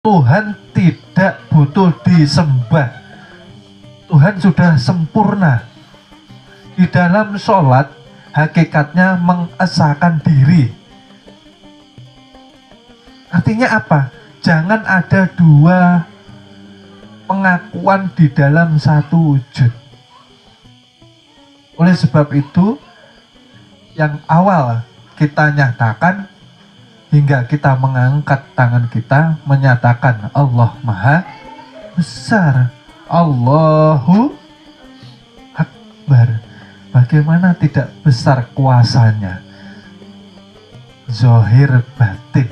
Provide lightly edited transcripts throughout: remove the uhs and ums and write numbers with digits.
Tuhan tidak butuh disembah. Tuhan sudah sempurna. Di dalam sholat, hakikatnya mengesahkan diri. Artinya apa? Jangan ada dua pengakuan di dalam satu wujud. Oleh sebab itu, yang awal kita nyatakan hingga kita mengangkat tangan kita menyatakan Allah Maha Besar, Allahu Akbar. Bagaimana tidak besar kuasanya? Zahir batin,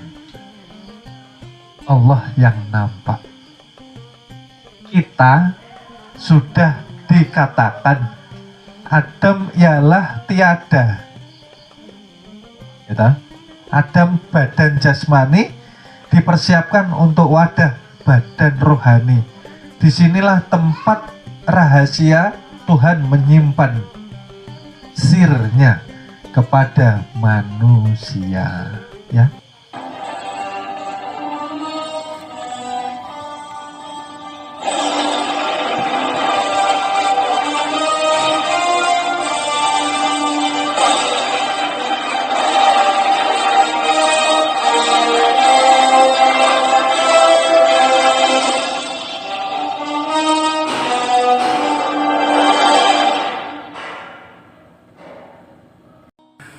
Allah yang nampak. Kita sudah dikatakan Adam ialah tiada. Gitu? Adam badan jasmani dipersiapkan untuk wadah badan rohani. Disinilah tempat rahasia Tuhan menyimpan sirnya kepada manusia, ya.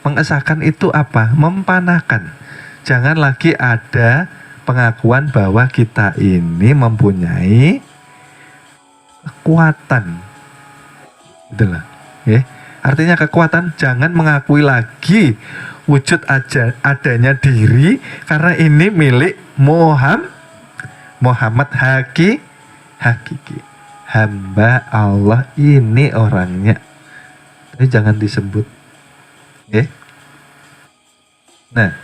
Mengesahkan itu apa? Mempanahkan. Jangan lagi ada pengakuan bahwa kita ini mempunyai kekuatan. Itulah. Ya. Artinya kekuatan, jangan mengakui lagi wujud adanya diri karena ini milik Muhammad hakiki. Hamba Allah ini orangnya. Tapi jangan disebut. Nah,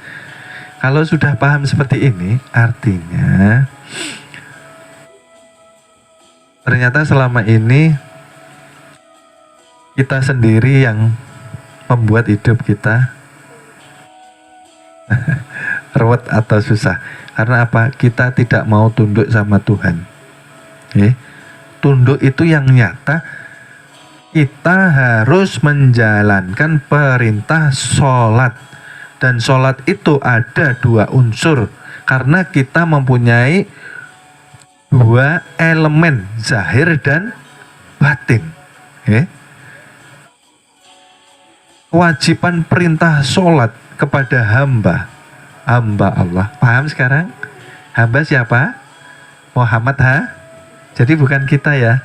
kalau sudah paham seperti ini, artinya ternyata selama ini kita sendiri yang membuat hidup kita ruwet atau susah. Karena apa? Kita tidak mau tunduk sama Tuhan. Tunduk itu yang nyata. Kita harus menjalankan perintah sholat. Dan sholat itu ada dua unsur. Karena kita mempunyai dua elemen, zahir dan batin. Kewajiban perintah sholat kepada hamba Allah. Paham sekarang? Hamba siapa? Muhammad Jadi bukan kita ya.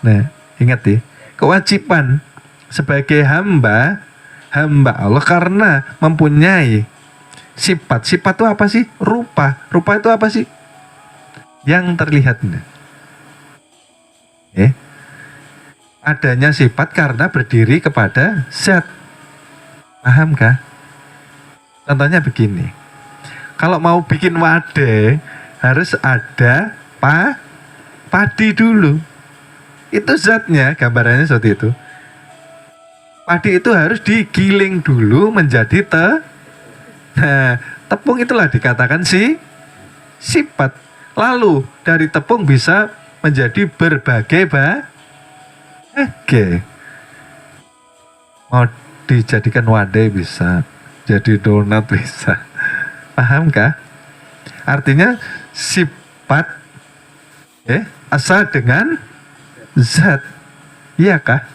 Nah, ingat ya. Kewajiban sebagai hamba Allah karena mempunyai sifat itu apa sih? Rupa itu apa sih? Yang terlihat. Adanya sifat karena berdiri kepada zat. Pahamkah? Contohnya begini, kalau mau bikin wadah harus ada padi dulu. Itu zatnya, gambarannya seperti itu. Padi itu harus digiling dulu menjadi Nah, tepung itulah dikatakan sifat. Lalu dari tepung bisa menjadi berbagai mau dijadikan wadai bisa, jadi donat bisa. Pahamkah? Artinya sifat asal dengan zat, iya kah?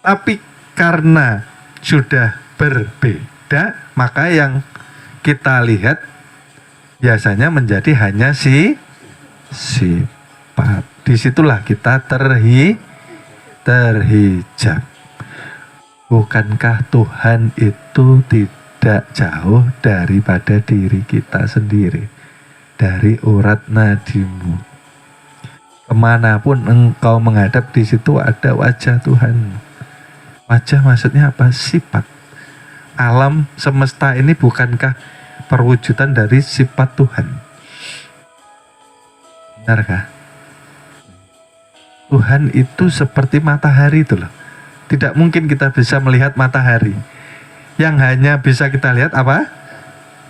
Tapi karena sudah berbeda, maka yang kita lihat biasanya menjadi hanya sifat. Disitulah kita terhijab. Bukankah Tuhan itu tidak jauh daripada diri kita sendiri, dari urat nadimu? Kemanapun engkau menghadap, di situ ada wajah Tuhan. Wajah maksudnya apa? Sifat. Alam semesta ini bukankah perwujudan dari sifat Tuhan? Benarkah? Tuhan itu seperti matahari itu loh. Tidak mungkin kita bisa melihat matahari. Yang hanya bisa kita lihat apa?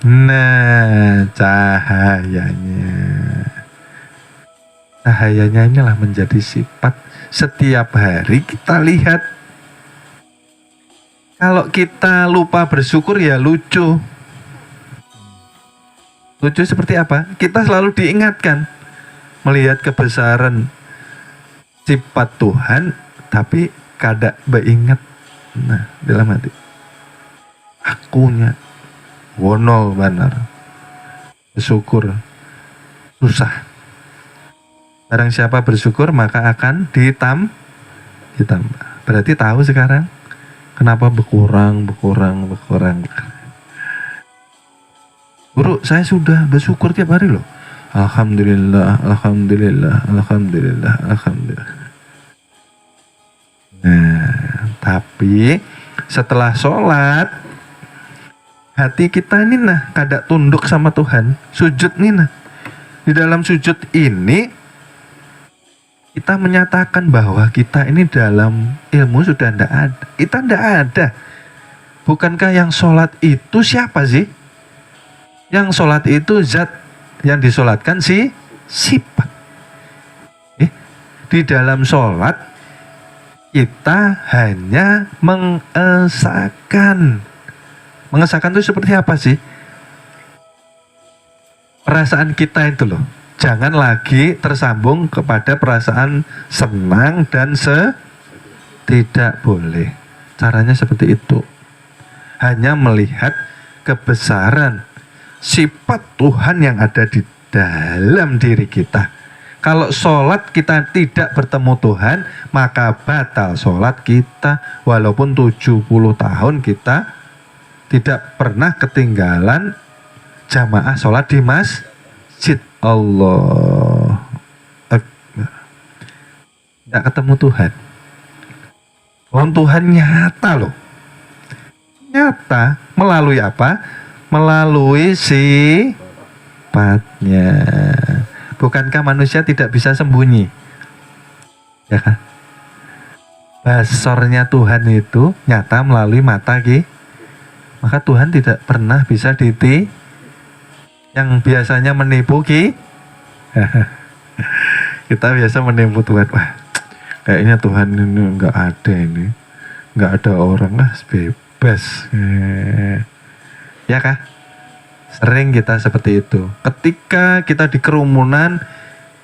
Nah, cahayanya. Cahayanya inilah menjadi sifat. Setiap hari kita lihat. Kalau kita lupa bersyukur ya lucu. Lucu seperti apa? Kita selalu diingatkan melihat kebesaran sifat Tuhan, tapi kada beingat. Nah, dalam hati akunya wono benar. Bersyukur susah. Barang siapa bersyukur maka akan ditambah. Berarti tahu sekarang kenapa berkurang. Guru, saya sudah bersyukur tiap hari loh. Alhamdulillah. Nah, tapi setelah sholat, hati kita ini kada tunduk sama Tuhan. Sujud nih di dalam sujud ini kita menyatakan bahwa kita ini dalam ilmu sudah tidak ada. Kita tidak ada. Bukankah yang sholat itu siapa sih? Yang sholat itu zat, yang disolatkan sifat. Di dalam sholat kita hanya mengesahkan. Mengesahkan itu seperti apa sih? Perasaan kita itu loh. Jangan lagi tersambung kepada perasaan senang dan tidak boleh. Caranya seperti itu. Hanya melihat kebesaran sifat Tuhan yang ada di dalam diri kita. Kalau sholat kita tidak bertemu Tuhan, maka batal sholat kita. Walaupun 70 tahun kita tidak pernah ketinggalan jamaah sholat di masjid. Allah Akbar. Tidak ketemu Tuhan. Tuhan nyata loh. Nyata melalui apa? Melalui sifatnya. Bukankah manusia tidak bisa sembunyi? Ya kan? Basornya Tuhan itu nyata melalui mata maka Tuhan tidak pernah bisa yang biasanya menipu kita biasa menipu Tuhan. Wah, kayaknya Tuhan ini nggak ada nggak ada orang bebas. Ya kah? Sering kita seperti itu. Ketika kita di kerumunan,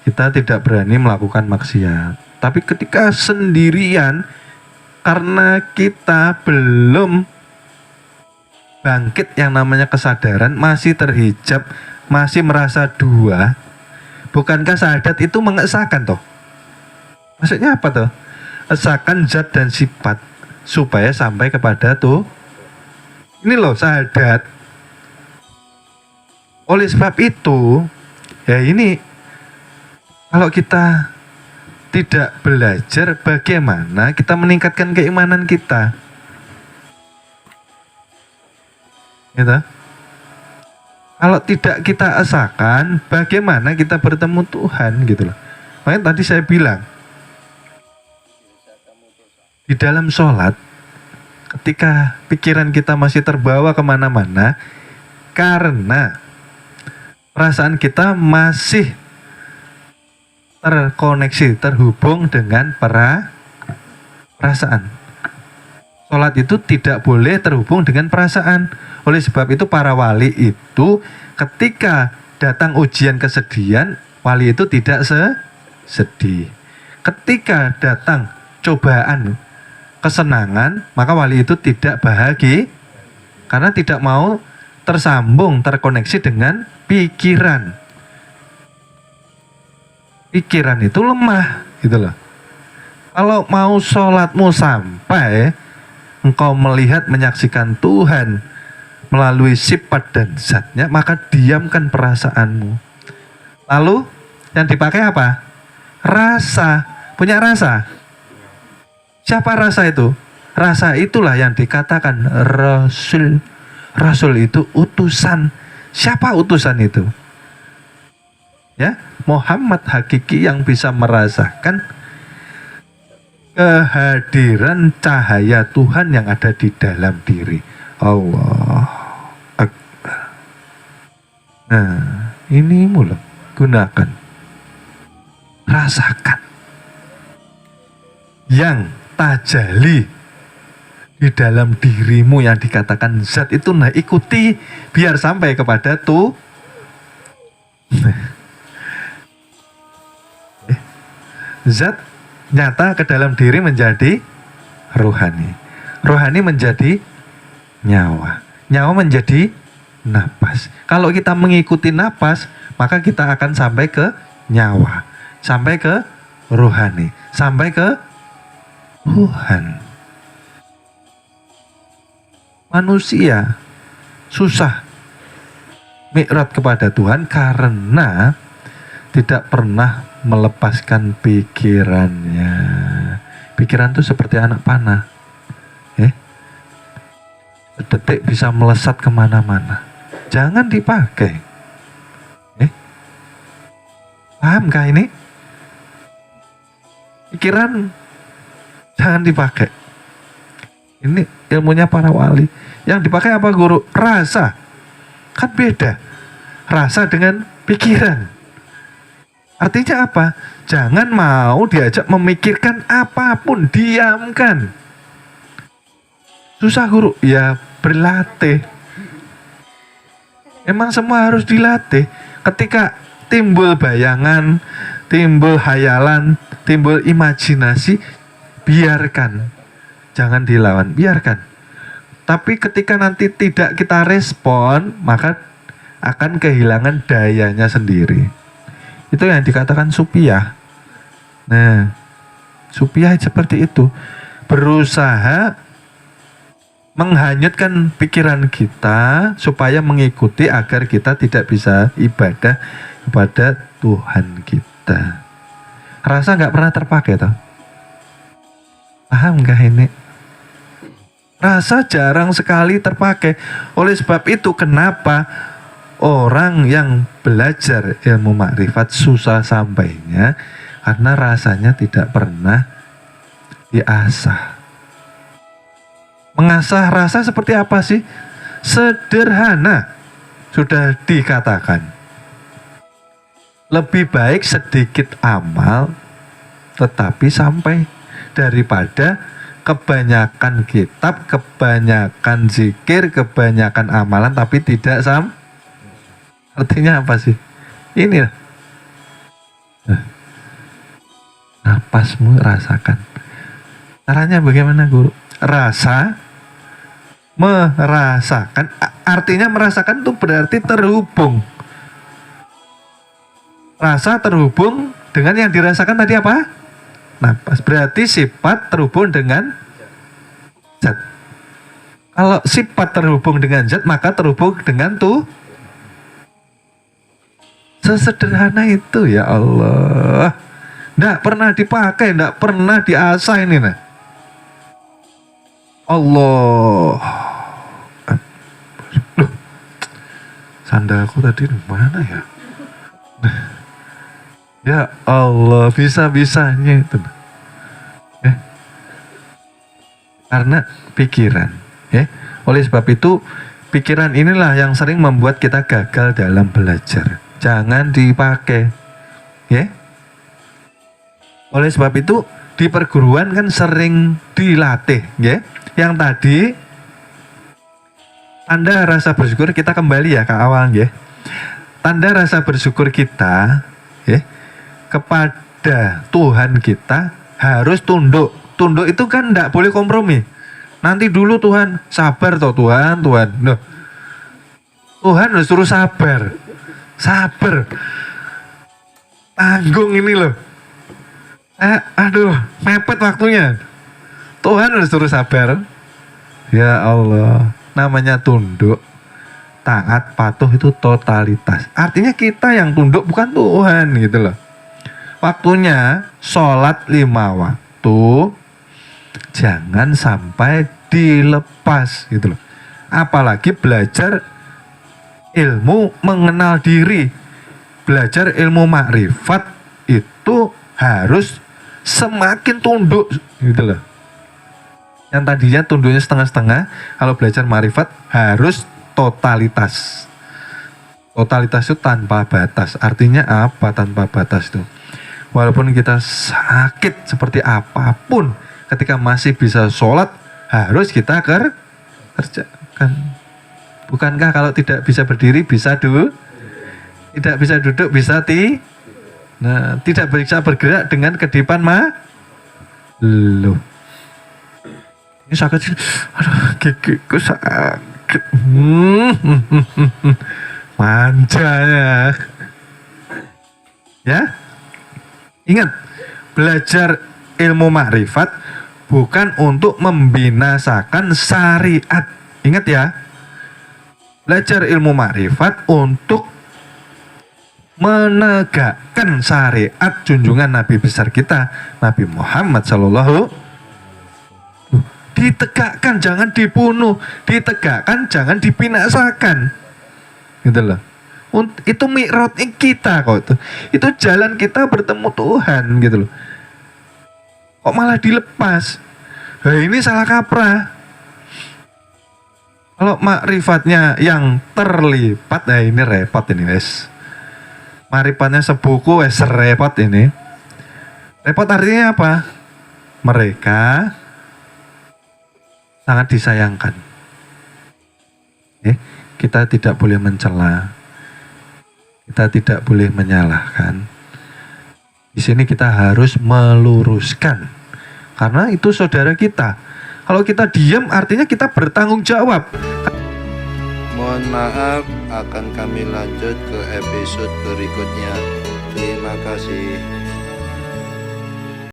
kita tidak berani melakukan maksiat. Tapi ketika sendirian, karena kita belum bangkit yang namanya kesadaran, masih terhijab, masih merasa dua. Bukankah syahadat itu mengesahkan toh? Maksudnya apa toh? Esahkan zat dan sifat supaya sampai kepada tuh. Ini loh syahadat. Oleh sebab itu, ya ini kalau kita tidak belajar bagaimana kita meningkatkan keimanan kita. Gitu. Kalau tidak kita esahkan, bagaimana kita bertemu Tuhan gitu loh. Makanya tadi saya bilang, di dalam sholat, ketika pikiran kita masih terbawa kemana-mana, karena perasaan kita masih terkoneksi, terhubung dengan perasaan. Sholat itu tidak boleh terhubung dengan perasaan. Oleh sebab itu para wali itu ketika datang ujian kesedihan, wali itu tidak sedih. Ketika datang cobaan kesenangan, maka wali itu tidak bahagia karena tidak mau tersambung, terkoneksi dengan pikiran. Pikiran itu lemah, gitu loh. Kalau mau sholatmu sampai engkau melihat, menyaksikan Tuhan melalui sifat dan zatnya, maka diamkan perasaanmu. Lalu yang dipakai apa? Rasa. Punya rasa. Siapa rasa itu? Rasa itulah yang dikatakan Rasul. Rasul itu utusan. Siapa utusan itu? Ya, Muhammad hakiki yang bisa merasakan kehadiran cahaya Tuhan yang ada di dalam diri. Allah Akbar. Nah, ini mulai gunakan, rasakan yang tajali di dalam dirimu yang dikatakan zat itu. Nah, ikuti biar sampai kepada tuh zat nyata ke dalam diri menjadi rohani, rohani menjadi nyawa, nyawa menjadi napas. Kalau kita mengikuti napas, maka kita akan sampai ke nyawa, sampai ke rohani, sampai ke Tuhan. Manusia susah mi'raj kepada Tuhan karena tidak pernah melepaskan pikirannya. Pikiran itu seperti anak panah, sedetik bisa melesat kemana-mana. Jangan dipakai. Pahamkah ini? Pikiran jangan dipakai. Ini ilmunya para wali. Yang dipakai apa guru? Rasa. Kan beda rasa dengan pikiran. Artinya apa? Jangan mau diajak memikirkan apapun, diamkan. Susah guru? Ya berlatih. Emang semua harus dilatih. Ketika timbul bayangan, timbul hayalan, timbul imajinasi, biarkan. Jangan dilawan, biarkan. Tapi ketika nanti tidak kita respon, maka akan kehilangan dayanya sendiri. Itu yang dikatakan supiah. Nah, supiah seperti itu. Berusaha menghanyutkan pikiran kita supaya mengikuti agar kita tidak bisa ibadah kepada Tuhan kita. Rasa nggak pernah terpakai toh? Paham nggak ini? Rasa jarang sekali terpakai. Oleh sebab itu kenapa orang yang belajar ilmu makrifat susah sampainya, karena rasanya tidak pernah diasah. Mengasah rasa seperti apa sih? Sederhana. Sudah dikatakan. Lebih baik sedikit amal tetapi sampai daripada kebanyakan kitab, kebanyakan zikir, kebanyakan amalan tapi tidak Artinya apa sih? Ini napasmu rasakan. Caranya bagaimana guru? Rasa, merasakan. Artinya merasakan itu berarti terhubung. Rasa terhubung dengan yang dirasakan tadi apa? Napas. Berarti sifat terhubung dengan zat. Kalau sifat terhubung dengan zat, maka terhubung dengan tuh. Sesederhana itu ya Allah. Nggak pernah dipakai, nggak pernah diasah ini nah. Allah. Loh, sandalku tadi di mana ya? Ya Allah, bisa-bisanya itu. Karena pikiran. Oleh sebab itu, pikiran inilah yang sering membuat kita gagal dalam belajar. Jangan dipakai. Oleh sebab itu, di perguruan kan sering dilatih. Yang tadi, tanda rasa bersyukur, kita kembali ya ke awal. Tanda rasa bersyukur kita, kepada Tuhan kita harus tunduk. Tunduk itu kan tidak boleh kompromi. Nanti dulu Tuhan, sabar toh Tuhan. Loh, Tuhan harus suruh sabar. Sabar. Tanggung ini loh. Aduh, mepet waktunya. Tuhan harus suruh sabar. Ya Allah, namanya tunduk. Taat, patuh itu totalitas. Artinya kita yang tunduk bukan Tuhan gitu loh. Waktunya sholat 5 waktu jangan sampai dilepas gitu loh. Apalagi belajar ilmu mengenal diri, belajar ilmu makrifat itu harus semakin tunduk gitu loh. Yang tadinya tunduknya setengah-setengah, kalau belajar makrifat harus totalitas. Totalitas itu tanpa batas. Artinya apa tanpa batas itu? Walaupun kita sakit seperti apapun, ketika masih bisa sholat, harus kita kerjakan. Bukankah kalau tidak bisa berdiri, bisa tidak bisa duduk, bisa nah, tidak bisa bergerak dengan kedipan loh. Ini sakit sih. Aduh, gigiku sakit. Manja ya. Ingat, belajar ilmu makrifat bukan untuk membinasakan syariat. Ingat ya, belajar ilmu makrifat untuk menegakkan syariat junjungan Nabi besar kita, Nabi Muhammad Sallallahu. Ditegakkan, jangan dibunuh. Ditegakkan, jangan dibinasakan. Gitu loh. Itu mi'raj kita kok itu. Itu jalan kita bertemu Tuhan gitu loh. Kok malah dilepas? Nah, ini salah kaprah. Kalau makrifatnya yang terlipat, nah ini repot ini wes. Makrifatnya sebuku wes repot ini. Repot artinya apa? Mereka sangat disayangkan. Kita tidak boleh mencela, kita tidak boleh menyalahkan. Di sini kita harus meluruskan, karena itu saudara kita. Kalau kita diam, artinya kita bertanggung jawab. Mohon maaf, akan kami lanjut ke episode berikutnya. Terima kasih.